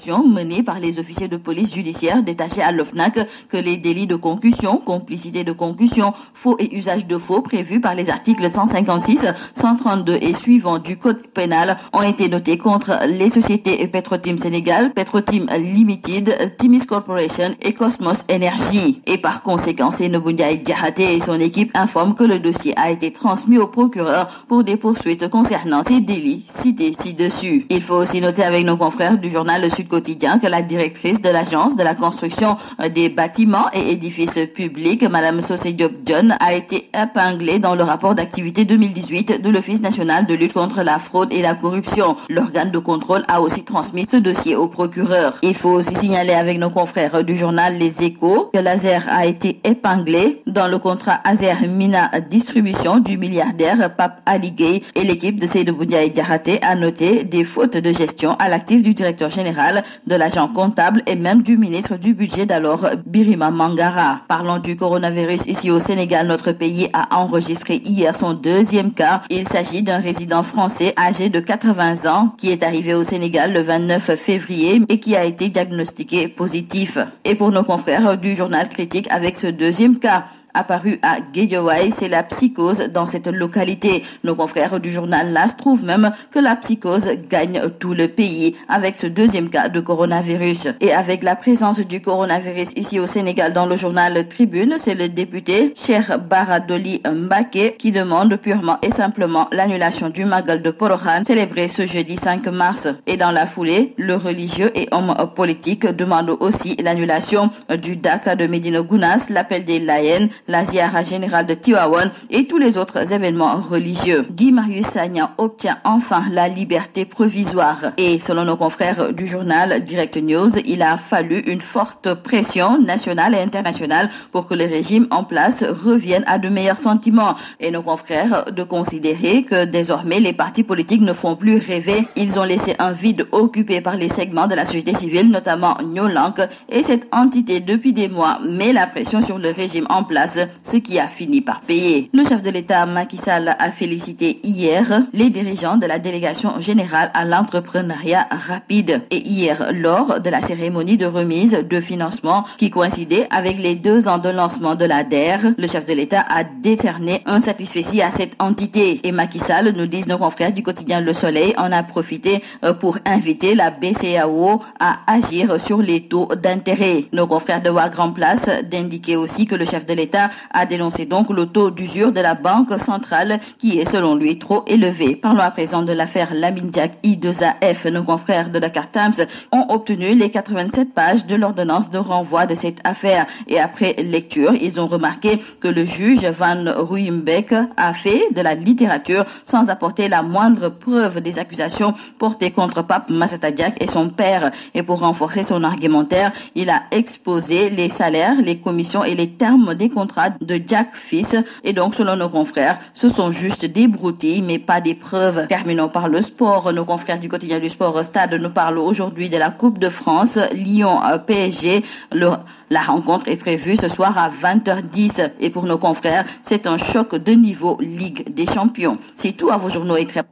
investigations menées par les officiers de police judiciaire détachés à l'OFNAC que les délits de concussion, complicité de concussion, faux et usage de faux prévus par les articles 156, 132 et suivants du Code pénal ont été notés contre les sociétés Petrotim Sénégal, Petrotim Limited, Timis Corporation et Cosmos Energy. Et par conséquent, Seynabou Ndiaye Diakhaté et son équipe informent que le dossier a été transmis au procureur pour des poursuites concernant ces délits cités ci-dessus. Il faut aussi noter avec nos confrères du journal Le Sud Quotidien que la directrice de l'agence de la construction des bâtiments et édifices publics, Madame Sosé Diop John, a été épinglée dans le rapport d'activité 2018 de l'Office national de lutte contre la fraude et la corruption. L'organe de contrôle a aussi transmis ce dossier au procureur. Il faut aussi signaler avec nos confrères du journal Les Échos que l'Azer a été épinglé dans le contrat Azer Mina Distribution du milliardaire Pape Ali Gueye, et l'équipe de Seynabou Ndiaye Diakhaté a noté des fautes de gestion à l'actif du directeur général, de l'agent comptable et même du ministre du budget d'alors, Birima Mangara. Parlons du coronavirus ici au Sénégal. Notre pays a enregistré hier son deuxième cas. Il s'agit d'un résident français âgé de 80 ans qui est arrivé au Sénégal le 29 février et qui a été diagnostiqué positif. Et pour nos confrères du journal Critique, avec ce deuxième cas apparu à Guédiawaye, c'est la psychose dans cette localité. Nos confrères du journal LAS trouvent même que la psychose gagne tout le pays avec ce deuxième cas de coronavirus. Et avec la présence du coronavirus ici au Sénégal dans le journal Tribune, c'est le député Cheikh Bara Dolly Mbacké qui demande purement et simplement l'annulation du Magal de Porokhane célébré ce jeudi 5 mars. Et dans la foulée, le religieux et homme politique demande aussi l'annulation du Daka de Médina Gounass, l'appel des Layènes, la ziara générale de Tivaouane et tous les autres événements religieux. Guy Marius Sagna obtient enfin la liberté provisoire. Et selon nos confrères du journal Direct News, il a fallu une forte pression nationale et internationale pour que le régime en place revienne à de meilleurs sentiments. Et nos confrères de considérer que désormais les partis politiques ne font plus rêver. Ils ont laissé un vide occupé par les segments de la société civile, notamment Nyolank, et cette entité depuis des mois met la pression sur le régime en place, ce qui a fini par payer. Le chef de l'État Macky Sall a félicité hier les dirigeants de la délégation générale à l'entrepreneuriat rapide. Et hier, lors de la cérémonie de remise de financement qui coïncidait avec les 2 ans de lancement de la DER, le chef de l'État a décerné un satisfecit à cette entité. Et Macky Sall, nous disent nos confrères du quotidien Le Soleil, en a profité pour inviter la BCEAO à agir sur les taux d'intérêt. Nos confrères de Wagram Place d'indiquer aussi que le chef de l'État a dénoncé donc le taux d'usure de la Banque centrale qui est selon lui trop élevé. Parlons à présent de l'affaire Lamine Diack I2AF. Nos confrères de Dakar Times ont obtenu les 87 pages de l'ordonnance de renvoi de cette affaire et après lecture, ils ont remarqué que le juge Van Ruymbeck a fait de la littérature sans apporter la moindre preuve des accusations portées contre Pape Massata Diack et son père. Et pour renforcer son argumentaire, il a exposé les salaires, les commissions et les termes des contrats de Jack fils. Et donc, selon nos confrères, ce sont juste des broutilles, mais pas des preuves. Terminons par le sport. Nos confrères du quotidien du sport Stade nous parlent aujourd'hui de la Coupe de France. Lyon-PSG, la rencontre est prévue ce soir à 20h10. Et pour nos confrères, c'est un choc de niveau Ligue des Champions. C'est tout à vos journaux et très